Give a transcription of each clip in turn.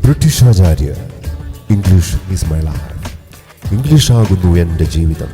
British Acharya. English is my life. English ആകുന്നു എൻ്റെ ജീവിതം.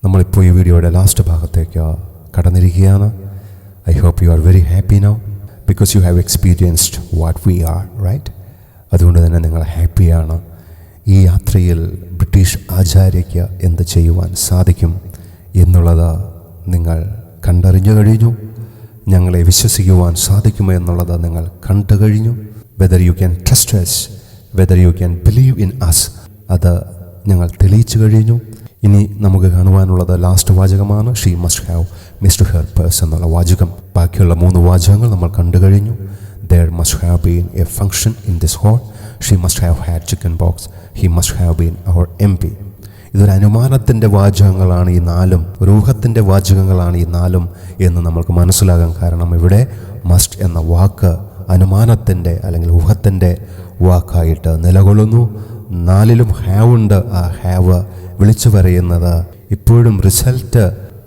നമ്മളിപ്പോൾ ഈ വീഡിയോയുടെ ലാസ്റ്റ് ഭാഗത്തേക്ക് കടന്നിരിക്കുകയാണ്. I hope you are very happy now because you have experienced what we are, right? അതുകൊണ്ട് തന്നെ നിങ്ങൾ ഹാപ്പിയാണ്. ഈ യാത്രയിൽ ബ്രിട്ടീഷ് ആചാര്യയ്ക്ക് എന്ത് ചെയ്യുവാൻ സാധിക്കും എന്നുള്ളത് നിങ്ങൾ കണ്ടറിഞ്ഞു കഴിഞ്ഞു. ഞങ്ങളെ വിശ്വസിക്കുവാൻ സാധിക്കുമോ എന്നുള്ളത് നിങ്ങൾ കണ്ടു കഴിഞ്ഞു. Whether you can trust us, whether you can believe in us, അത് ഞങ്ങൾ തെളിയിച്ചു കഴിഞ്ഞു. ഇനി നമുക്ക് കാണുവാനുള്ളത് ലാസ്റ്റ് വാചകമാണ്. She must have missed her purse എന്നുള്ള വാചകം. ബാക്കിയുള്ള 3 വാചകങ്ങൾ നമ്മൾ കണ്ടു കഴിഞ്ഞു. There must have been a function in this hall. She must have had chicken pox. He must have been our MP. ഇതൊരു അനുമാനത്തിൻ്റെ വാചകങ്ങളാണ് ഈ 4, ഒരു ഊഹത്തിൻ്റെ വാചകങ്ങളാണ് ഈ 4 എന്ന് നമ്മൾക്ക് മനസ്സിലാകാൻ കാരണം ഇവിടെ മസ്റ്റ് എന്ന വാക്ക് അനുമാനത്തിൻ്റെ അല്ലെങ്കിൽ ഊഹത്തിൻ്റെ വാക്കായിട്ട് നിലകൊള്ളുന്നു. 4ലും ഹാവ് ഉണ്ട്. ആ ഹാവ് വിളിച്ചു പറയുന്നത് ഇപ്പോഴും റിസൾട്ട്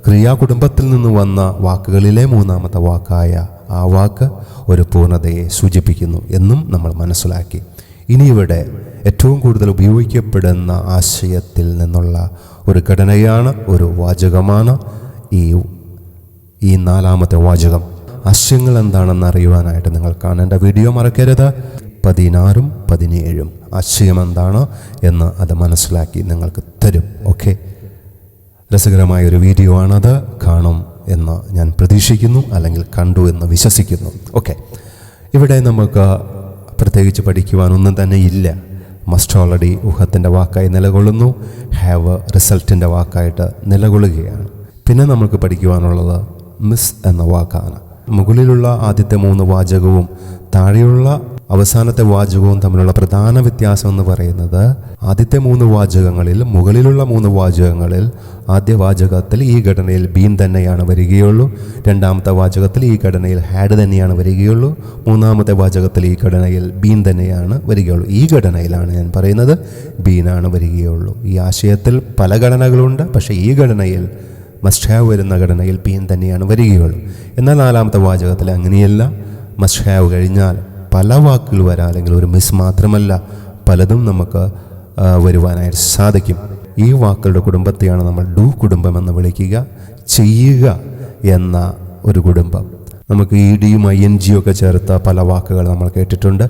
ക്രിയാകുടുംബത്തിൽ നിന്ന് വന്ന വാക്കുകളിലെ 3ാമത്തെ വാക്കായ ആ വാക്ക് ഒരു പൂർണ്ണതയെ സൂചിപ്പിക്കുന്നു എന്നും നമ്മൾ മനസ്സിലാക്കി. ഇനി ഇവിടെ ഏറ്റവും കൂടുതൽ ഉപയോഗിക്കപ്പെടുന്ന ആശയത്തിൽ നിന്നുള്ള ഒരു ഘടനയാണ്, ഒരു വാചകമാണ് ഈ 4ാമത്തെ വാചകം. ആശയങ്ങൾ എന്താണെന്ന് അറിയുവാനായിട്ട് നിങ്ങൾ കാണേണ്ട വീഡിയോ മറക്കരുത്. 16ഉം 17ഉം ആശയം എന്താണ് എന്ന് അത് മനസ്സിലാക്കി നിങ്ങൾക്ക് തരും. ഓക്കെ, രസകരമായൊരു വീഡിയോ ആണത്. കാണും എന്ന് ഞാൻ പ്രതീക്ഷിക്കുന്നു, അല്ലെങ്കിൽ കണ്ടു എന്ന് വിശ്വസിക്കുന്നു. ഓക്കെ, ഇവിടെ നമുക്ക് പ്രത്യേകിച്ച് പഠിക്കുവാനൊന്നും തന്നെ ഇല്ല. മസ്റ്റ് ഓൾറെഡി ഊഹത്തിൻ്റെ വാക്കായി നിലകൊള്ളുന്നു. ഹാവ് റിസൾട്ടിൻ്റെ വാക്കായിട്ട് നിലകൊള്ളുകയാണ്. പിന്നെ നമുക്ക് പഠിക്കുവാനുള്ളത് മിസ് എന്ന വാക്കാണ്. മുകളിലുള്ള ആദ്യത്തെ 3 വാചകവും താഴെയുള്ള അവസാനത്തെ വാചകവും തമ്മിലുള്ള പ്രധാന വ്യത്യാസം എന്ന് പറയുന്നത് ആദ്യത്തെ 3 വാചകങ്ങളിൽ, മുകളിലുള്ള 3 വാചകങ്ങളിൽ ആദ്യ വാചകത്തിൽ ഈ ഘടനയിൽ ബീൻ തന്നെയാണ് വരികയുള്ളൂ. 2ാമത്തെ വാചകത്തിൽ ഈ ഘടനയിൽ ഹാഡ് തന്നെയാണ് വരികയുള്ളൂ. 3ാമത്തെ വാചകത്തിൽ ഈ ഘടനയിൽ ബീൻ തന്നെയാണ് വരികയുള്ളൂ. ഈ ഘടനയിലാണ് ഞാൻ പറയുന്നത് ബീനാണ് വരികയുള്ളൂ. ഈ ആശയത്തിൽ പല ഘടനകളുണ്ട്, പക്ഷേ ഈ ഘടനയിൽ മസ്റ്റ് ഹാവ് വരുന്ന ഘടനയിൽ ബീൻ തന്നെയാണ് വരികയുള്ളൂ. എന്നാൽ 4ാമത്തെ വാചകത്തിൽ അങ്ങനെയല്ല. മസ്റ്റ് ഹാവ് കഴിഞ്ഞാൽ പല വാക്കുകൾ വരാം, അല്ലെങ്കിൽ ഒരു മിസ് മാത്രമല്ല, പലതും നമുക്ക് വരുവാനായിട്ട് സാധിക്കും. ഈ വാക്കുകളുടെ കുടുംബത്തെയാണ് നമ്മൾ ഡു കുടുംബം എന്ന് വിളിക്കുക. ചെയ്യുക എന്ന ഒരു കുടുംബം. നമുക്ക് ഇഡിയും ING ഒക്കെ ചേർത്ത പല വാക്കുകൾ നമ്മൾ കേട്ടിട്ടുണ്ട്.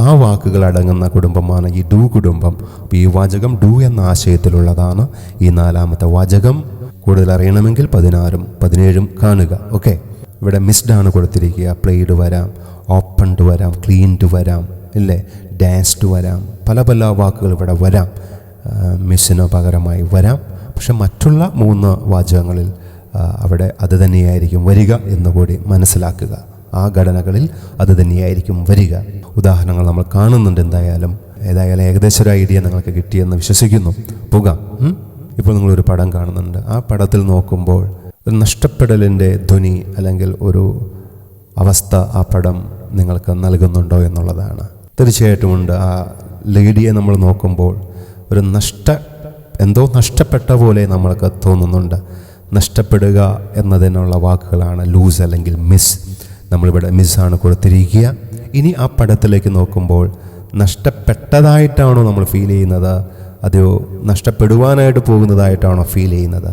ആ വാക്കുകൾ അടങ്ങുന്ന കുടുംബമാണ് ഈ ഡു കുടുംബം. അപ്പോൾ ഈ വാചകം ഡു എന്ന ആശയത്തിലുള്ളതാണ്. ഈ 4ാമത്തെ വാചകം കൂടുതൽ അറിയണമെങ്കിൽ 16ഉം 17ഉം കാണുക. ഓക്കെ, ഇവിടെ മിസ്ഡ് ആണ് കൊടുത്തിരിക്കുക. പ്ലേഡ് വരാം, ഓപ്പൺഡ് വരാം, ക്ലീൻഡ് വരാം, ഇല്ലേ, ഡാൻസ്ഡ് വരാം, പല പല വാക്കുകൾ ഇവിടെ വരാം. മിസ്സിന് പകരമായി വരാം. പക്ഷെ മറ്റുള്ള 3 വാചകങ്ങളിൽ അവിടെ അത് തന്നെയായിരിക്കും വരിക എന്നുകൂടി മനസ്സിലാക്കുക. ആ ഘടനകളിൽ അത് തന്നെയായിരിക്കും വരിക. ഉദാഹരണങ്ങൾ നമ്മൾ കാണുന്നുണ്ട്. ഏതായാലും ഏകദേശം ഒരു ഐഡിയ നിങ്ങൾക്ക് കിട്ടിയെന്ന് വിശ്വസിക്കുന്നു. പോകാം. ഇപ്പോൾ നിങ്ങളൊരു പടം കാണുന്നുണ്ട്. ആ പടത്തിൽ നോക്കുമ്പോൾ ഒരു നഷ്ടപ്പെടലിൻ്റെ ധ്വനി അല്ലെങ്കിൽ ഒരു അവസ്ഥ ആ പടം നിങ്ങൾക്ക് നൽകുന്നുണ്ടോ എന്നുള്ളതാണ്. തീർച്ചയായിട്ടും ഉണ്ട്. ആ ലേഡിയെ നമ്മൾ നോക്കുമ്പോൾ ഒരു എന്തോ നഷ്ടപ്പെട്ട പോലെ നമ്മൾക്ക് തോന്നുന്നുണ്ട്. നഷ്ടപ്പെടുക എന്നതിനുള്ള വാക്കുകളാണ് ലൂസ് അല്ലെങ്കിൽ മിസ്. നമ്മളിവിടെ മിസ്സാണ് കൊടുത്തിരിക്കുക. ഇനി ആ പടത്തിലേക്ക് നോക്കുമ്പോൾ നഷ്ടപ്പെട്ടതായിട്ടാണോ നമ്മൾ ഫീൽ ചെയ്യുന്നത്, അതോ നഷ്ടപ്പെടുവാനായിട്ട് പോകുന്നതായിട്ടാണോ ഫീൽ ചെയ്യുന്നത്?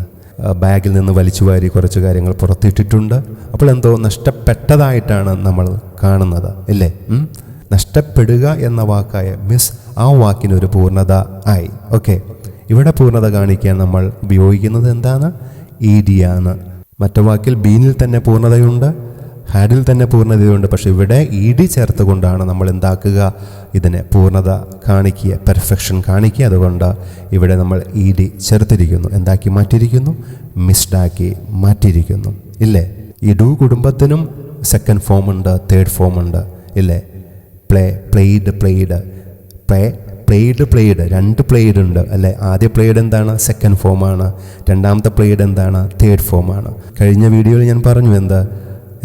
ബാഗിൽ നിന്ന് വലിച്ചു വാരി കുറച്ച് കാര്യങ്ങൾ പുറത്തിട്ടിട്ടുണ്ട്. അപ്പോൾ എന്തോ നഷ്ടപ്പെട്ടതായിട്ടാണ് നമ്മൾ കാണുന്നത്, ഇല്ലേ? നഷ്ടപ്പെടുക എന്ന വാക്കായ മിസ്, ആ വാക്കിനൊരു പൂർണ്ണത ആയി. ഓക്കെ, ഇവിടെ പൂർണ്ണത കാണിക്കാൻ നമ്മൾ ഉപയോഗിക്കുന്നത് എന്താണ്? ഇഡിയാണ്. മറ്റു വാക്കിൽ ബീനിൽ തന്നെ പൂർണ്ണതയുണ്ട്, ഹാഡിൽ തന്നെ പൂർണ്ണതയുണ്ട്. പക്ഷെ ഇവിടെ ഇഡി ചേർത്തുകൊണ്ടാണ് നമ്മൾ എന്താക്കുക? ഇതിനെ പൂർണ്ണത കാണിക്കുക, പെർഫെക്ഷൻ കാണിക്കുക. അതുകൊണ്ട് ഇവിടെ നമ്മൾ ഇഡി ചേർത്തിരിക്കുന്നു. എന്താക്കി മാറ്റിയിരിക്കുന്നു? മിസ്ഡാക്കി മാറ്റിയിരിക്കുന്നു, ഇല്ലേ? ഈ ഡു കുടുംബത്തിനും സെക്കൻഡ് ഫോം ഉണ്ട്, തേർഡ് ഫോം ഉണ്ട്, ഇല്ലേ? Play, played, played, play, played രണ്ട് പ്ലേഡ് ഉണ്ട് അല്ലേ? ആദ്യ പ്ലേഡ് എന്താണ്? സെക്കൻഡ് ഫോമാണ്. രണ്ടാമത്തെ പ്ലേഡ് എന്താണ്? തേർഡ് ഫോമാണ്. കഴിഞ്ഞ വീഡിയോയിൽ ഞാൻ പറഞ്ഞു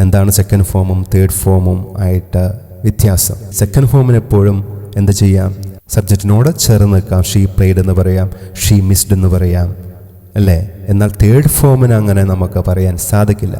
എന്താണ് സെക്കൻഡ് ഫോമും തേർഡ് ഫോമും ആയിട്ട് വ്യത്യാസം. സെക്കൻഡ് ഫോമിന് എപ്പോഴും എന്ത് ചെയ്യാം? സബ്ജക്റ്റിനോട് ചേർന്ന് നിൽക്കാം. ഷീ പ്ലേഡ് എന്ന് പറയാം, ഷീ മിസ്ഡ് എന്ന് പറയാം അല്ലേ? എന്നാൽ തേർഡ് ഫോമിന് അങ്ങനെ നമുക്ക് പറയാൻ സാധിക്കില്ല.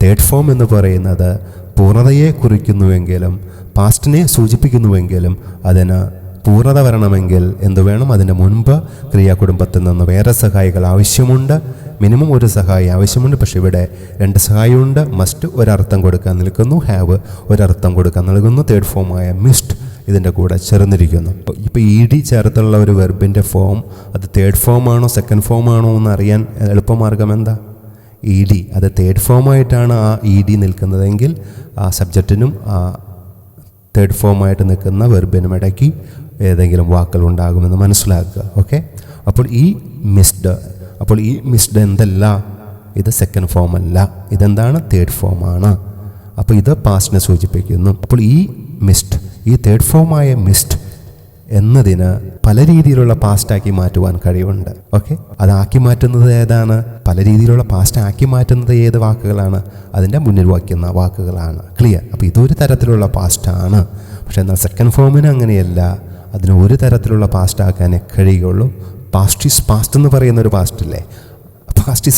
തേർഡ് ഫോം എന്ന് പറയുന്നത് പൂർണ്ണതയെ കുറിക്കുന്നുവെങ്കിലും പാസ്റ്റിനെ സൂചിപ്പിക്കുന്നുവെങ്കിലും അതിന് പൂർണ്ണത വരണമെങ്കിൽ എന്തു വേണം? അതിൻ്റെ മുൻപ് ക്രിയാകുടുംബത്തിൽ നിന്ന് വേറെ സഹായികൾ ആവശ്യമുണ്ട്. മിനിമം ഒരു സഹായി ആവശ്യമുണ്ട്. പക്ഷെ ഇവിടെ രണ്ട് സഹായിയുണ്ട്. മസ്റ്റ് ഒരർത്ഥം കൊടുക്കാൻ നിൽക്കുന്നു, ഹാവ് ഒരർത്ഥം കൊടുക്കാൻ നൽകുന്നു. തേർഡ് ഫോമായ മിസ്ഡ് ഇതിൻ്റെ കൂടെ ചേർന്നിരിക്കുന്നു. ഇപ്പോൾ ഇ ഡി ചേർത്തുള്ള ഒരു വെർബിൻ്റെ ഫോം അത് തേർഡ് ഫോമാണോ സെക്കൻഡ് ഫോമാണോ എന്ന് അറിയാൻ എളുപ്പമാർഗം എന്താ? ഇ ഡി അത് തേർഡ് ഫോമായിട്ടാണ് ആ ഇ ഡി നിൽക്കുന്നതെങ്കിൽ ആ സബ്ജക്റ്റിനും ആ തേർഡ് ഫോമായിട്ട് നിൽക്കുന്ന വെർബിനും ഇടയ്ക്ക് ഏതെങ്കിലും വാക്കുകൾ ഉണ്ടാകുമെന്ന് മനസ്സിലാക്കുക. ഓക്കെ, അപ്പോൾ ഈ മിസ്ഡ് എന്തല്ല? ഇത് സെക്കൻഡ് ഫോം അല്ല, ഇതെന്താണ്? തേർഡ് ഫോമാണ്. അപ്പോൾ ഇത് പാസ്റ്റിനെ സൂചിപ്പിക്കുന്നു. അപ്പോൾ ഈ തേർഡ് ഫോമായ മിസ്ഡ് എന്നതിന് പല രീതിയിലുള്ള പാസ്റ്റാക്കി മാറ്റുവാൻ കഴിവുണ്ട്. ഓക്കെ, അതാക്കി മാറ്റുന്നത് ഏതാണ്? പല രീതിയിലുള്ള പാസ്റ്റ് ആക്കി മാറ്റുന്നത് ഏത് വാക്കുകളാണ്? അതിൻ്റെ മുന്നിൽ വയ്ക്കുന്ന വാക്കുകളാണ്. ക്ലിയർ? അപ്പോൾ ഇതൊരു തരത്തിലുള്ള പാസ്റ്റാണ്. പക്ഷേ എന്നാൽ സെക്കൻഡ് ഫോമിന് അങ്ങനെയല്ല. അതിന് ഒരു തരത്തിലുള്ള പാസ്റ്റ് ആക്കാനേ കഴിയുള്ളൂ. പാസ്റ്റ് ഈസ് പാസ്റ്റ് എന്ന് പറയുന്നൊരു പാസ്റ്റില്ലേ?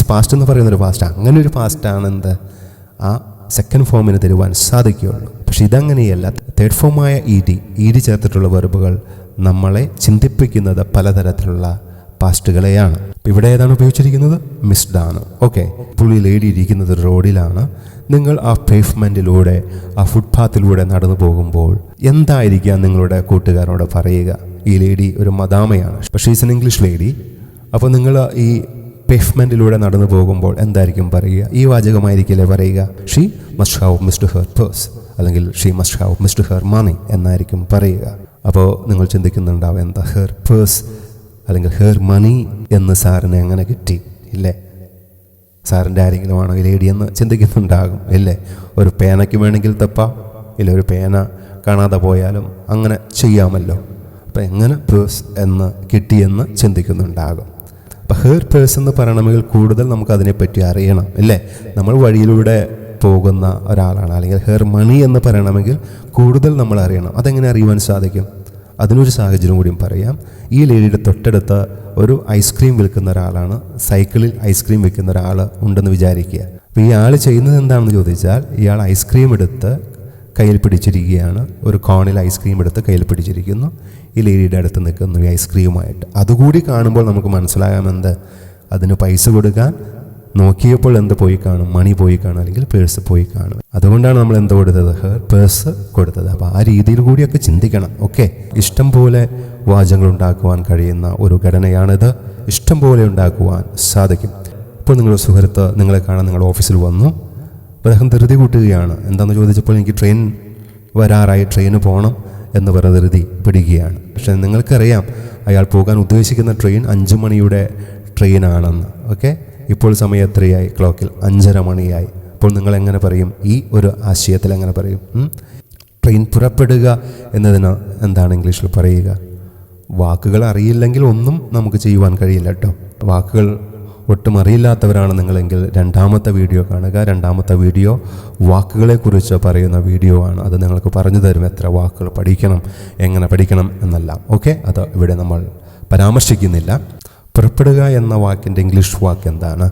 പാസ്റ്റ് എന്ന് പറയുന്നൊരു പാസ്റ്റ്, അങ്ങനെ ഒരു പാസ്റ്റാണ് എന്ത്? ആ സെക്കൻഡ് ഫോമിന് തരുവാൻ സാധിക്കുകയുള്ളൂ. പക്ഷെ ഇതങ്ങനെയല്ല. തേർഡ് ഫോമായ ഇ ഡി ചേർത്തിട്ടുള്ള വെർബുകൾ നമ്മളെ ചിന്തിപ്പിക്കുന്നത് പലതരത്തിലുള്ള പാസ്റ്റുകളെയാണ്. ഇവിടെ ഏതാണ് ഉപയോഗിച്ചിരിക്കുന്നത്? മിസ്ഡ് ആണ്. ഓക്കെ, പുള്ളി ലേഡി ഇരിക്കുന്നത് റോഡിലാണ്. നിങ്ങൾ ആ പേവ്മെൻറ്റിലൂടെ, ആ ഫുട്പാത്തിലൂടെ നടന്നു പോകുമ്പോൾ എന്തായിരിക്കാം നിങ്ങളുടെ കൂട്ടുകാരോട് പറയുക? ഈ ലേഡി ഒരു മദാമയാണ്, പക്ഷേ ഈസ് എൻ ഇംഗ്ലീഷ് ലേഡി. അപ്പോൾ നിങ്ങൾ ഈ പേവ്മെൻറ്റിലൂടെ നടന്നു പോകുമ്പോൾ എന്തായിരിക്കും പറയുക? ഈ വാചകമായിരിക്കില്ലേ പറയുക? She must have missed her purse, അല്ലെങ്കിൽ she must have missed her money എന്നായിരിക്കും പറയുക. അപ്പോൾ നിങ്ങൾ ചിന്തിക്കുന്നുണ്ടാവും, എന്താ ഹെർ പേഴ്സ് അല്ലെങ്കിൽ ഹെർ മണി എന്ന് സാറിന് എങ്ങനെ കിട്ടി? ഇല്ലേ? സാറിൻ്റെ ആരെങ്കിലും ആണോ ഈ ലേഡി എന്ന് ചിന്തിക്കുന്നുണ്ടാകും. ഇല്ലേ? ഒരു പേനയ്ക്ക് വേണമെങ്കിൽ തപ്പാം, ഇല്ല ഒരു പേന കാണാതെ പോയാലും അങ്ങനെ ചെയ്യാമല്ലോ. അപ്പം എങ്ങനെ പേഴ്സ് എന്ന് കിട്ടിയെന്ന് ചിന്തിക്കുന്നുണ്ടാകും. അപ്പം ഹെർ പേഴ്സ് എന്ന് പറയണമെങ്കിൽ കൂടുതൽ നമുക്കതിനെപ്പറ്റി അറിയണം. ഇല്ലേ? നമ്മൾ വഴിയിലൂടെ പോകുന്ന ഒരാളാണ്, അല്ലെങ്കിൽ ഹെർ മണി എന്ന് പറയണമെങ്കിൽ കൂടുതൽ നമ്മൾ അറിയണം. അതെങ്ങനെ അറിയുവാൻ സാധിക്കും? അതിനൊരു സാഹചര്യം കൂടിയും പറയാം. ഈ ലേഡിയുടെ തൊട്ടടുത്ത് ഒരു ഐസ്ക്രീം വിൽക്കുന്ന ഒരാളാണ്. സൈക്കിളിൽ ഐസ്ക്രീം വിൽക്കുന്ന ഒരാൾ ഉണ്ടെന്ന് വിചാരിക്കുക. അപ്പോൾ ഈ ആൾ ചെയ്യുന്നത് എന്താണെന്ന് ചോദിച്ചാൽ, ഇയാൾ ഐസ്ക്രീം എടുത്ത് കയ്യിൽ പിടിച്ചിരിക്കുകയാണ്. ഒരു കോണിൽ ഐസ്ക്രീം എടുത്ത് കയ്യിൽ പിടിച്ചിരിക്കുന്നു. ഈ ലേഡിയുടെ അടുത്ത് നിൽക്കുന്നു ഈ ഐസ്ക്രീമുമായിട്ട്. അതുകൂടി കാണുമ്പോൾ നമുക്ക് മനസ്സിലാകാമെന്ത്? അതിന് പൈസ കൊടുക്കാൻ നോക്കിയപ്പോൾ എന്ത് പോയി കാണും? മണി പോയി കാണും, അല്ലെങ്കിൽ പേഴ്സ് പോയി കാണും. അതുകൊണ്ടാണ് നമ്മൾ എന്ത് കൊടുത്തത്? ഹെർ പേഴ്സ് കൊടുത്തത്. അപ്പോൾ ആ രീതിയിൽ കൂടിയൊക്കെ ചിന്തിക്കണം. ഓക്കെ, ഇഷ്ടം പോലെ വാചകങ്ങൾ ഉണ്ടാക്കുവാൻ കഴിയുന്ന ഒരു ഘടനയാണിത്. ഇഷ്ടം പോലെ ഉണ്ടാക്കുവാൻ സാധിക്കും. ഇപ്പോൾ നിങ്ങളുടെ സുഹൃത്ത് നിങ്ങളെ കാണാൻ നിങ്ങളുടെ ഓഫീസിൽ വന്നു. അദ്ദേഹം ധൃതി കൂട്ടുകയാണ്. എന്താണെന്ന് ചോദിച്ചപ്പോൾ എനിക്ക് ട്രെയിൻ വരാറായി, ട്രെയിന് പോകണം എന്ന് പറഞ്ഞ് ധൃതി പിടിക്കുകയാണ്. പക്ഷേ നിങ്ങൾക്കറിയാം അയാൾ പോകാൻ ഉദ്ദേശിക്കുന്ന ട്രെയിൻ 5 മണിയുടെ ട്രെയിനാണെന്ന്. ഓക്കെ, ഇപ്പോൾ സമയം എത്രയായി? ക്ലോക്കിൽ 5:30 മണിയായി. അപ്പോൾ നിങ്ങൾ എങ്ങനെ പറയും? ഈ ഒരു ആശയത്തിൽ എങ്ങനെ പറയും? ട്രെയിൻ പുറപ്പെടുക എന്നതിന് എന്താണ് ഇംഗ്ലീഷിൽ പറയുക? വാക്കുകൾ അറിയില്ലെങ്കിൽ ഒന്നും നമുക്ക് ചെയ്യുവാൻ കഴിയില്ല കേട്ടോ. വാക്കുകൾ ഒട്ടും അറിയില്ലാത്തവരാണ് നിങ്ങളെങ്കിൽ രണ്ടാമത്തെ വീഡിയോ കാണുക. രണ്ടാമത്തെ വീഡിയോ വാക്കുകളെക്കുറിച്ച് പറയുന്ന വീഡിയോ ആണ്. അത് നിങ്ങൾക്ക് പറഞ്ഞു തരും എത്ര വാക്കുകൾ പഠിക്കണം, എങ്ങനെ പഠിക്കണം എന്നെല്ലാം. ഓക്കെ, അത് ഇവിടെ നമ്മൾ പരാമർശിക്കുന്നില്ല. പുറപ്പെടുക എന്ന വാക്കിൻ്റെ ഇംഗ്ലീഷ് വാക്ക് എന്താണ്?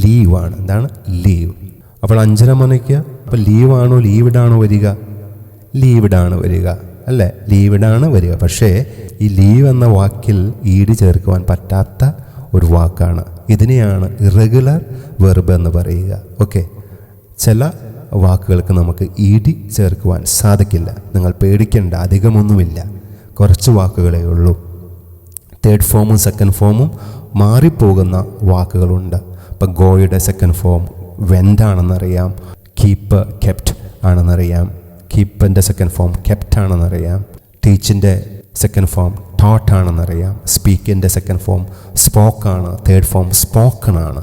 ലീവാണ്. എന്താണ്? ലീവ്. അപ്പോൾ 5:30 മണിക്ക് അപ്പോൾ ലീവാണോ ലീവിഡാണോ വരിക? ലീവിഡാണ് വരിക അല്ലേ? ലീവിഡാണ് വരിക. പക്ഷേ ഈ ലീവ് എന്ന വാക്കിൽ ഈട് ചേർക്കുവാൻ പറ്റാത്ത ഒരു വാക്കാണ്. ഇതിനെയാണ് ഇറഗുലർ വെർബ് എന്ന് പറയുക. ഓക്കെ, ചില വാക്കുകൾക്ക് നമുക്ക് ഈടി ചേർക്കുവാൻ സാധിക്കില്ല. നിങ്ങൾ പേടിക്കേണ്ട, അധികമൊന്നുമില്ല, കുറച്ച് വാക്കുകളേ ഉള്ളൂ. തേർഡ് ഫോമും സെക്കൻഡ് ഫോമും മാറിപ്പോകുന്ന വാക്കുകളുണ്ട്. ഇപ്പം ഗോയുടെ സെക്കൻഡ് ഫോം വെൻഡ് ആണെന്നറിയാം, കീപ്പ് കെപ്റ്റ് ആണെന്നറിയാം, കീപ്പിൻ്റെ സെക്കൻഡ് ഫോം കെപ്റ്റ് ആണെന്നറിയാം, ടീച്ചിൻ്റെ സെക്കൻഡ് ഫോം ടോട്ട് ആണെന്നറിയാം, സ്പീക്കിൻ്റെ സെക്കൻഡ് ഫോം സ്പോക്കാണ്, തേർഡ് ഫോം സ്പോക്കൺ ആണ്.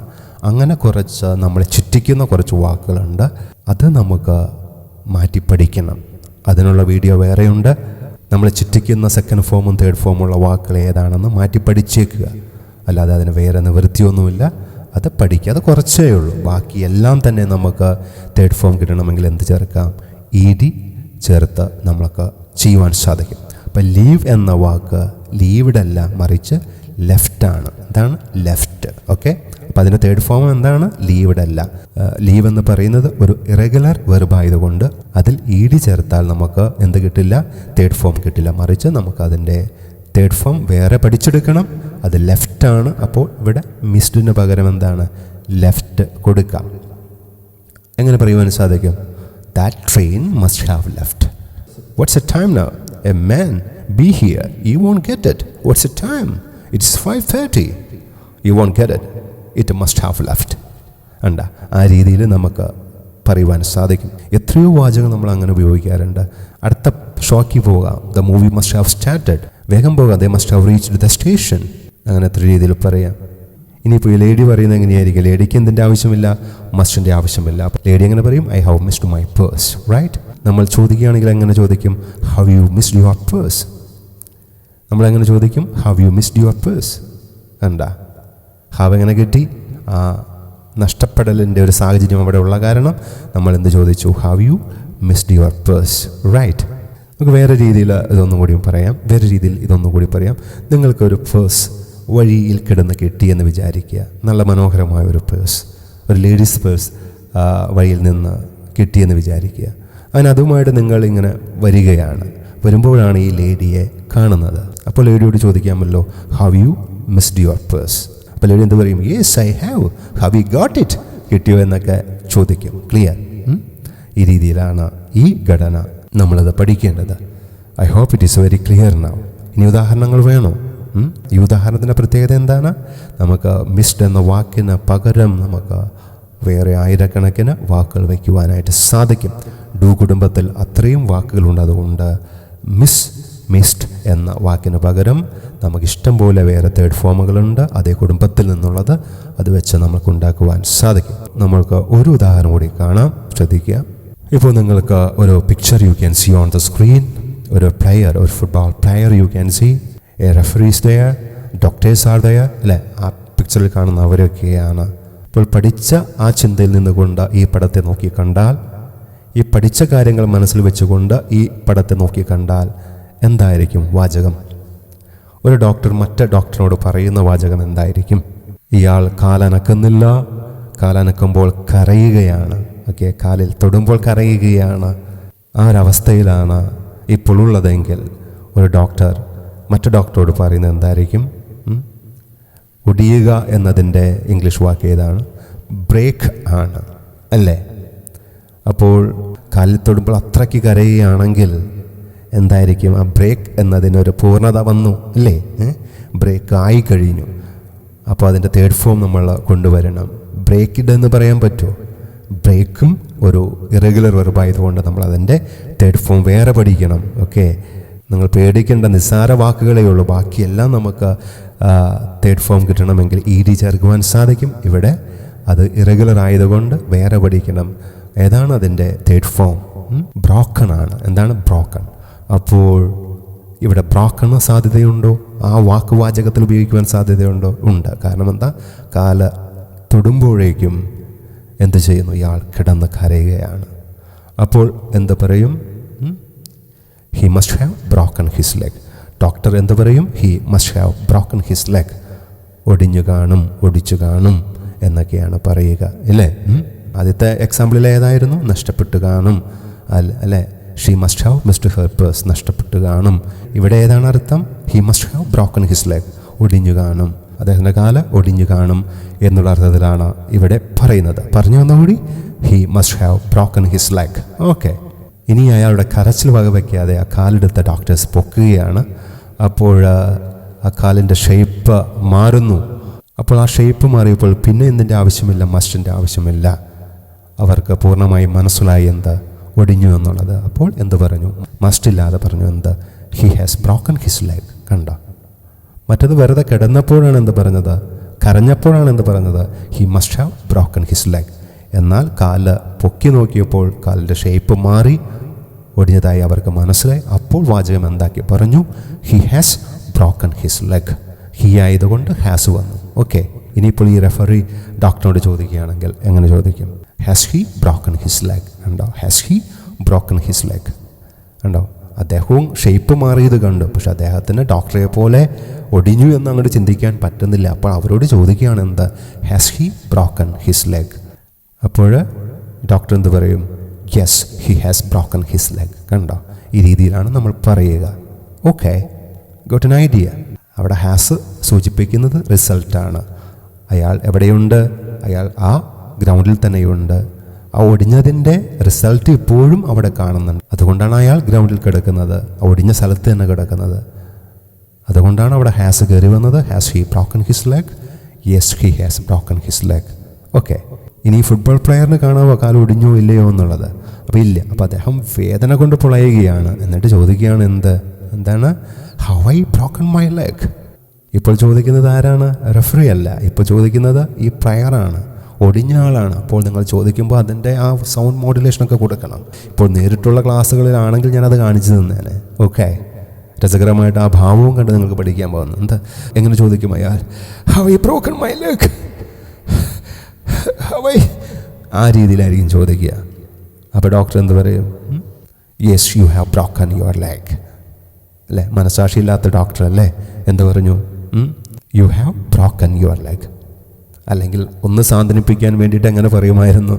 അങ്ങനെ കുറച്ച് നമ്മളെ ചുറ്റിക്കുന്ന കുറച്ച് വാക്കുകളുണ്ട്. അത് നമുക്ക് മാറ്റി പഠിക്കണം. അതിനുള്ള വീഡിയോ വേറെയുണ്ട്. നമ്മൾ ചുറ്റിക്കുന്ന സെക്കൻഡ് ഫോമും തേർഡ് ഫോമുള്ള വാക്കുകൾ ഏതാണെന്ന് മാറ്റി പഠിച്ചേക്കുക. അല്ലാതെ അതിന് വേറെ നിവൃത്തിയൊന്നുമില്ല. അത് പഠിക്കുക, അത് കുറച്ചേ ഉള്ളൂ. ബാക്കി എല്ലാം തന്നെ നമുക്ക് തേർഡ് ഫോം കിട്ടണമെങ്കിൽ എന്ത് ചേർക്കാം? ED ചേർത്ത് നമ്മൾക്ക് ചെയ്യുവാൻ സാധിക്കും. അപ്പം ലീവ് എന്ന വാക്ക് ലീവ്ഡ് അല്ല, മറിച്ച് ലെഫ്റ്റാണ്. എന്താണ്? ലെഫ്റ്റ്. ഓക്കെ, അപ്പം അതിൻ്റെ തേർഡ് ഫോം എന്താണ്? ലീവ്ഡ് അല്ല. ലീവ് എന്ന് പറയുന്നത് ഒരു ഇറഗുലർ വെർബായതുകൊണ്ട് അതിൽ ED ചേർത്താൽ നമുക്ക് എന്ത് കിട്ടില്ല? തേർഡ് ഫോം കിട്ടില്ല. മറിച്ച് നമുക്ക് അതിൻ്റെ തേർഡ് ഫോം വേറെ പഠിച്ചെടുക്കണം. അത് ലെഫ്റ്റാണ്. അപ്പോൾ ഇവിടെ മിസ്ഡിന് പകരം എന്താണ്? ലെഫ്റ്റ് കൊടുക്കാം. എങ്ങനെ പറയുവാൻ സാധിക്കും? That train must have left. What's the time now? A man, be here. You won't get it. What's the time? It's 5:30. You won't get it. It must have left. അണ്ട ആ രീതിയിൽ നമുക്ക് പറയുവാൻ സാധിക്കും. എത്രയോ വാചകം നമ്മൾ അങ്ങനെ ഉപയോഗിക്കാറുണ്ട്. അടുത്ത ഷോക്കിൽ പോകാം. The movie must have started. വേഗം പോകാം. They must have reached the station. അങ്ങനെ എത്ര രീതിയിൽ പറയാം. ഇനിയിപ്പോൾ ഈ ലേഡി പറയുന്നത് എങ്ങനെയായിരിക്കും? ലേഡിക്ക് എന്തിൻ്റെ ആവശ്യമില്ല? മസ്റ്റിൻ്റെ ആവശ്യമില്ല. അപ്പോൾ ലേഡി എങ്ങനെ പറയും? I have missed my purse. Right? നമ്മൾ ചോദിക്കുകയാണെങ്കിൽ എങ്ങനെ ചോദിക്കും? Have you missed your purse? നമ്മളെങ്ങനെ ചോദിക്കും? Have you missed your purse? എന്താ ഹാവ് എങ്ങനെ കിട്ടി? ആ നഷ്ടപ്പെടലിൻ്റെ ഒരു സാഹചര്യം അവിടെ ഉള്ള കാരണം നമ്മൾ എന്ത് ചോദിച്ചു? Have you missed your purse? Right? നമുക്ക് വേറെ രീതിയിൽ ഇതൊന്നും കൂടി പറയാം. വേറെ രീതിയിൽ ഇതൊന്നും കൂടി പറയാം. നിങ്ങൾക്കൊരു പേഴ്സ് വഴിയിൽ കിടന്ന് കിട്ടിയെന്ന് വിചാരിക്കുക. നല്ല മനോഹരമായ ഒരു പേഴ്സ്, ഒരു ലേഡീസ് പേഴ്സ് വഴിയിൽ നിന്ന് കിട്ടിയെന്ന് വിചാരിക്കുക. അതിനതുമായിട്ട് നിങ്ങൾ ഇങ്ങനെ വരികയാണ്. വരുമ്പോഴാണ് ഈ ലേഡിയെ കാണുന്നത്. അപ്പോൾ ലേഡിയോട് ചോദിക്കാമല്ലോ, have you missed your purse? അപ്പോൾ ലേഡി എന്ത് പറയും? Yes I have. Have you got it? കിട്ടിയോ എന്നൊക്കെ ചോദിക്കും. ക്ലിയർ? ഈ രീതിയിലാണ് ഈ ഘടന നമ്മളത് പഠിക്കേണ്ടത്. I hope it is very clear now. ഇനി ഉദാഹരണങ്ങൾ വേണോ? ഈ ഉദാഹരണത്തിൻ്റെ പ്രത്യേകത എന്താണ്? നമുക്ക് മിസ്ഡ് എന്ന വാക്കിന് പകരം നമുക്ക് വേറെ ആയിരക്കണക്കിന് വാക്കുകൾ വയ്ക്കുവാനായിട്ട് സാധിക്കും. ഡു കുടുംബത്തിൽ അത്രയും വാക്കുകളുണ്ട്. അതുകൊണ്ട് മിസ്ഡ് എന്ന വാക്കിന് പകരം നമുക്ക് ഇഷ്ടം പോലെ വേറെ തേർഡ് ഫോമുകളുണ്ട്. അതേ കുടുംബത്തിൽ നിന്നുള്ളത്. അത് വെച്ച് നമുക്ക് ഉണ്ടാക്കുവാൻ സാധിക്കും. നമ്മൾക്ക് ഒരു ഉദാഹരണം കൂടി കാണാം. ശ്രദ്ധിക്കുക. ഇപ്പോൾ നിങ്ങൾക്ക് ഒരു picture you can see on the screen. ഒരു പ്ലെയർ, ഒരു football player you can see. A referees there, doctors are there. അല്ലേ? ആ പിക്ചറിൽ കാണുന്ന അവരൊക്കെയാണ്. അപ്പോൾ പഠിച്ച ആ ചിന്തയിൽ നിന്നുകൊണ്ട് ഈ പടത്തെ നോക്കി കണ്ടാൽ, ഈ പഠിച്ച കാര്യങ്ങൾ മനസ്സിൽ വെച്ചുകൊണ്ട് ഈ പടത്തെ നോക്കി കണ്ടാൽ എന്തായിരിക്കും വാചകം? ഒരു ഡോക്ടർ മറ്റേ ഡോക്ടറിനോട് പറയുന്ന വാചകം എന്തായിരിക്കും? ഇയാൾ കാലനക്കുന്നില്ല, കാലനക്കുമ്പോൾ കരയുകയാണ്. ഓക്കെ, കാലിൽ തൊടുമ്പോൾ കരയുകയാണ്. ആ ഒരവസ്ഥയിലാണ് ഇപ്പോൾ ഉള്ളതെങ്കിൽ ഒരു ഡോക്ടർ മറ്റു ഡോക്ടറോട് പറയുന്നത് എന്തായിരിക്കും? ഒടിയുക എന്നതിൻ്റെ ഇംഗ്ലീഷ് വാക്ക് ഏതാണ്? ബ്രേക്ക് ആണ്, അല്ലേ? അപ്പോൾ കാലിൽ തൊടുമ്പോൾ അത്രയ്ക്ക് കരയുകയാണെങ്കിൽ എന്തായിരിക്കും? ആ ബ്രേക്ക് എന്നതിനൊരു പൂർണ്ണത വന്നു, അല്ലേ? ബ്രേക്ക് ആയി കഴിഞ്ഞു. അപ്പോൾ അതിൻ്റെ തേർഡ് ഫോം നമ്മൾ കൊണ്ടുവരണം. ബ്രേക്കിഡ് എന്ന് പറയാൻ പറ്റുമോ? ബ്രേക്കും ഒരു ഇറഗുലർ വെർബായതുകൊണ്ട് നമ്മൾ അതിൻ്റെ തേർഡ് ഫോം വേറെ പഠിക്കണം. ഓക്കെ, നിങ്ങൾ പേടിക്കേണ്ട നിസ്സാര വാക്കുകളേ ഉള്ളൂ. ബാക്കിയെല്ലാം നമുക്ക് തേർഡ് ഫോം കിട്ടണമെങ്കിൽ ED ചേർക്കുവാൻ സാധിക്കും. ഇവിടെ അത് ഇറഗുലർ ആയതുകൊണ്ട് വേറെ പഠിക്കണം. ഏതാണ് അതിൻ്റെ തേർഡ് ഫോം? ബ്രോക്കൺ ആണ്. എന്താണ് ബ്രോക്കൺ? അപ്പോൾ ഇവിടെ ബ്രോക്കണ് സാധ്യതയുണ്ടോ? ആ വാക്ക് വാചകത്തിൽ ഉപയോഗിക്കുവാൻ സാധ്യതയുണ്ടോ? ഉണ്ട്. കാരണം എന്താ? കാല തൊടുമ്പോഴേക്കും എന്ത് ചെയ്യുന്നു? ഇയാൾ കിടന്ന് കരയുകയാണ്. അപ്പോൾ എന്ത് പറയും? He must have broken his leg. Doctor എന്ത് പറയും? He must have broken his leg. ഒടിഞ്ഞു കാണും, ഒടിച്ചു കാണും എന്നൊക്കെയാണ് പറയുക, അല്ലേ? ആദ്യത്തെ എക്സാമ്പിളിൽ ഏതായിരുന്നു? നഷ്ടപ്പെട്ടു കാണും, അല്ലേ? She must have missed her purse. നഷ്ടപ്പെട്ടു കാണും. ഇവിടെ ഏതാണ് അർത്ഥം? He must have broken his leg. ഒടിഞ്ഞു കാണും, അദ്ദേഹത്തിൻ്റെ കാല് ഒടിഞ്ഞു കാണും എന്നുള്ള അർത്ഥത്തിലാണ് ഇവിടെ പറയുന്നത്. പറഞ്ഞു വന്നുകൂടി, He must have broken his leg. Okay, ഇനി അയാളുടെ കരച്ചിൽ വകവയ്ക്കാതെ ആ കാലെടുത്ത ഡോക്ടേഴ്സ് പൊക്കുകയാണ്. അപ്പോൾ ആ കാലിൻ്റെ ഷേപ്പ് മാറുന്നു. അപ്പോൾ ആ ഷേപ്പ് മാറിയപ്പോൾ പിന്നെ എന്തിൻ്റെ ആവശ്യമില്ല? മസ്റ്റിൻ്റെ ആവശ്യമില്ല. അവർക്ക് പൂർണ്ണമായി മനസ്സിലായി എന്ത് ഒടിഞ്ഞു എന്നുള്ളത്. അപ്പോൾ എന്ത് പറഞ്ഞു? മസ്റ്റില്ലാതെ പറഞ്ഞു എന്ത്? He has broken his leg. കണ്ട, മറ്റത് വെറുതെ കിടന്നപ്പോഴാണ് എന്ത് പറഞ്ഞത്? കരഞ്ഞപ്പോഴാണ് എന്ത് പറഞ്ഞത്? He must have broken his leg. എന്നാൽ കാല് പൊക്കി നോക്കിയപ്പോൾ കാലിൻ്റെ ഷേപ്പ് മാറി. ഒടിഞ്ഞതായി അവർക്ക് മനസ്സിലായി. അപ്പോൾ വാചകം എന്താക്കി പറഞ്ഞു? He has broken his leg. He ആയതുകൊണ്ട് ഹാസ് വന്നു. ഓക്കെ, ഇനിയിപ്പോൾ ഈ റെഫറി ഡോക്ടറോട് ചോദിക്കുകയാണെങ്കിൽ എങ്ങനെ ചോദിക്കും? Has he broken his leg? ഉണ്ടോ? Has he broken his leg? ഉണ്ടോ? അദ്ദേഹവും ഷേപ്പ് മാറിയത് കണ്ടു, പക്ഷെ അദ്ദേഹത്തിന് ഡോക്ടറെ പോലെ ഒടിഞ്ഞു എന്ന് അങ്ങോട്ട് ചിന്തിക്കാൻ പറ്റുന്നില്ല. അപ്പോൾ അവരോട് ചോദിക്കുകയാണ് എന്താ? Has he broken his leg? അപ്പോൾ ഡോക്ടർ എന്ത് പറയും? Yes, he has broken his leg. കണ്ടോ? ഈ രീതിയിലാണ് നമ്മൾ പറയുക. Okay, got an idea. അവിടെ ഹാസ് സൂചിപ്പിക്കുന്നത് റിസൾട്ടാണ്. അയാൾ എവിടെയുണ്ട്? അയാൾ ആ ഗ്രൗണ്ടിൽ തന്നെയുണ്ട്. ആ ഒടിഞ്ഞതിൻ്റെ റിസൾട്ട് ഇപ്പോഴും അവിടെ കാണുന്നുണ്ട്. അതുകൊണ്ടാണ് അയാൾ ഗ്രൗണ്ടിൽ കിടക്കുന്നത്, ആ ഒടിഞ്ഞ സ്ഥലത്ത് തന്നെ കിടക്കുന്നത്. അതുകൊണ്ടാണ് അവിടെ ഹാസ് കയറി വന്നത്. Has he broken his leg? Yes, he has broken his leg. Okay, ഇനി ഫുട്ബോൾ പ്ലെയറിന് കാണാമോ കാലം ഒടിഞ്ഞോ ഇല്ലയോ എന്നുള്ളത്? അപ്പോൾ ഇല്ല. അപ്പോൾ അദ്ദേഹം വേദന കൊണ്ട് പൊളയുകയാണ്. എന്നിട്ട് ചോദിക്കുകയാണ് എന്താണ്? How I broken my leg? ഇപ്പോൾ ചോദിക്കുന്നത് ആരാണ്? റെഫറി അല്ല. ഇപ്പോൾ ചോദിക്കുന്നത് ഈ പ്ലെയറാണ്, ഒടിഞ്ഞ ആളാണ്. അപ്പോൾ നിങ്ങൾ ചോദിക്കുമ്പോൾ അതിൻ്റെ ആ സൗണ്ട് മോഡുലേഷനൊക്കെ കൊടുക്കണം. ഇപ്പോൾ നേരിട്ടുള്ള ക്ലാസ്സുകളിലാണെങ്കിൽ ഞാനത് കാണിച്ചു തന്നേനെ. ഓക്കെ, രസകരമായിട്ട് ആ ഭാവവും കണ്ട് നിങ്ങൾക്ക് പഠിക്കാൻ പോകുന്നു. എങ്ങനെ ചോദിക്കും അയാൾ? How I broken my leg? ആ രീതിയിലായിരിക്കും ചോദിക്കുക. അപ്പോൾ ഡോക്ടർ എന്ത് പറയും? Yes, you have broken your leg. അല്ലേ? മനസാക്ഷിയില്ലാത്ത ഡോക്ടർ അല്ലേ? എന്ത് പറഞ്ഞു? You have broken your leg. അല്ലെങ്കിൽ ഒന്ന് സാന്ത്വനിപ്പിക്കാൻ വേണ്ടിയിട്ട് എങ്ങനെ പറയുമായിരുന്നു?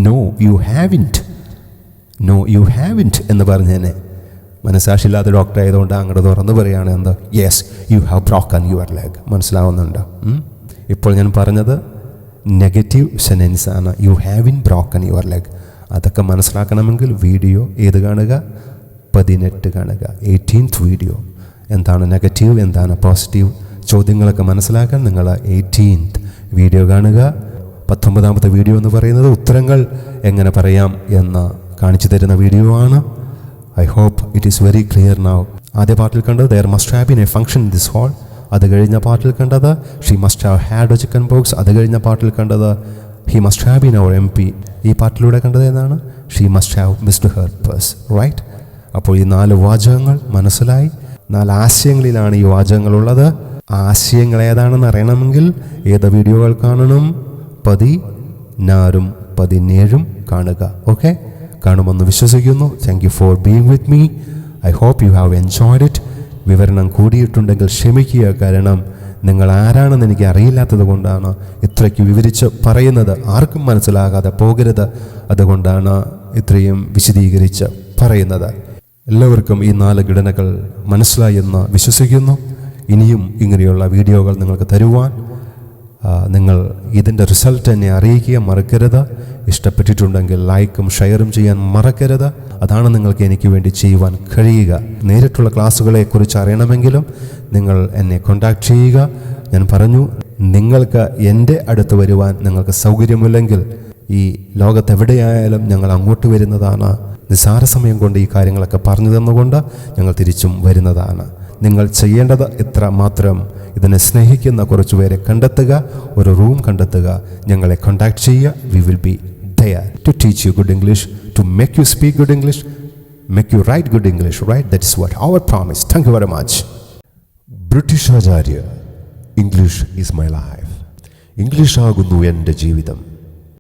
No you haven't, no you haven't എന്ന് പറഞ്ഞേനെ. മനസാക്ഷിയില്ലാത്ത ഡോക്ടർ ആയതുകൊണ്ട് അങ്ങോട്ട് തുറന്ന് പറയുകയാണ് എന്താ? Yes, you have broken your leg. മനസ്സിലാവുന്നുണ്ടോ? ഇപ്പോൾ ഞാൻ പറഞ്ഞത് നെഗറ്റീവ് സെൻറ്റൻസ് ആണ്. You haven't broken your leg. അതൊക്കെ മനസ്സിലാക്കണമെങ്കിൽ വീഡിയോ ഏത് കാണുക? 18 കാണുക, 18th വീഡിയോ. എന്താണ് നെഗറ്റീവ്, എന്താണ് പോസിറ്റീവ്, ചോദ്യങ്ങളൊക്കെ മനസ്സിലാക്കാൻ നിങ്ങൾ 18th വീഡിയോ കാണുക. 19ാമത്തെ വീഡിയോ എന്ന് പറയുന്നത് ഉത്തരങ്ങൾ എങ്ങനെ പറയാം എന്ന് കാണിച്ചു തരുന്ന വീഡിയോ ആണ്. I hope it is very clear now. ആദ്യ പാർട്ടിൽ കണ്ടത് there must have been a function in this hall. അത് കഴിഞ്ഞ പാർട്ടിൽ കണ്ടത് she must have had a chicken box. അത് കഴിഞ്ഞ പാർട്ടിൽ കണ്ടത് he must have been our MP. ഈ പാർട്ടിലൂടെ കണ്ടത് ഏതാണ്? She must have missed her purse. Right? അപ്പോൾ ഈ 4 വാചകങ്ങൾ മനസ്സിലായി. 4 ആശയങ്ങളിലാണ് ഈ വാചകങ്ങളുള്ളത്. ആശയങ്ങൾ ഏതാണെന്ന് അറിയണമെങ്കിൽ ഏത് വീഡിയോകൾ കാണണം? 16ഉം 17ഉം കാണുക. ഓക്കെ, കാണുമെന്ന് വിശ്വസിക്കുന്നു. Thank you for being with me. I hope you have enjoyed it. വിവരണം കൂടിയിട്ടുണ്ടെങ്കിൽ ക്ഷമിക്കുക. കാരണം നിങ്ങൾ ആരാണെന്ന് എനിക്ക് അറിയില്ലാത്തത് കൊണ്ടാണ് ഇത്രയ്ക്ക് വിവരിച്ച് പറയുന്നത്. ആർക്കും മനസ്സിലാകാതെ പോകരുത്. അതുകൊണ്ടാണ് ഇത്രയും വിശദീകരിച്ച് പറയുന്നത്. എല്ലാവർക്കും ഈ 4 ഘടനകൾ മനസ്സിലായി എന്ന് വിശ്വസിക്കുന്നു. ഇനിയും ഇങ്ങനെയുള്ള വീഡിയോകൾ നിങ്ങൾക്ക് തരുവാൻ നിങ്ങൾ ഇതിൻ്റെ റിസൾട്ട് എന്നെ അറിയിക്കുക മറക്കരുത്. ഇഷ്ടപ്പെട്ടിട്ടുണ്ടെങ്കിൽ ലൈക്കും ഷെയറും ചെയ്യാൻ മറക്കരുത്. അതാണ് നിങ്ങൾക്ക് എനിക്ക് വേണ്ടി ചെയ്യുവാൻ കഴിയുക. നേരിട്ടുള്ള ക്ലാസ്സുകളെക്കുറിച്ച് അറിയണമെങ്കിലും നിങ്ങൾ എന്നെ കോൺടാക്റ്റ് ചെയ്യുക. ഞാൻ പറഞ്ഞു, നിങ്ങൾക്ക് എൻ്റെ അടുത്ത് വരുവാൻ നിങ്ങൾക്ക് സൗകര്യമില്ലെങ്കിൽ ഈ ലോകത്തെവിടെയായാലും ഞങ്ങൾ അങ്ങോട്ട് വരുന്നതാണ്. നിസ്സാര സമയം കൊണ്ട് ഈ കാര്യങ്ങളൊക്കെ പറഞ്ഞു തന്നുകൊണ്ട് ഞങ്ങൾ തിരിച്ചും വരുന്നതാണ്. നിങ്ങൾ ചെയ്യേണ്ടത് ഇത്ര മാത്രം: ഇതിനെ സ്നേഹിക്കുന്ന കുറച്ചുപേരെ കണ്ടെത്തുക, ഒരു റൂം കണ്ടെത്തുക, ഞങ്ങളെ കോൺടാക്ട് ചെയ്യുക. We will be there to teach you good English, to make you speak good English, make you write good English, right? That is what our promise. Thank you very much. British Acharya, English is my life. English ആകുന്നു എൻ്റെ ജീവിതം.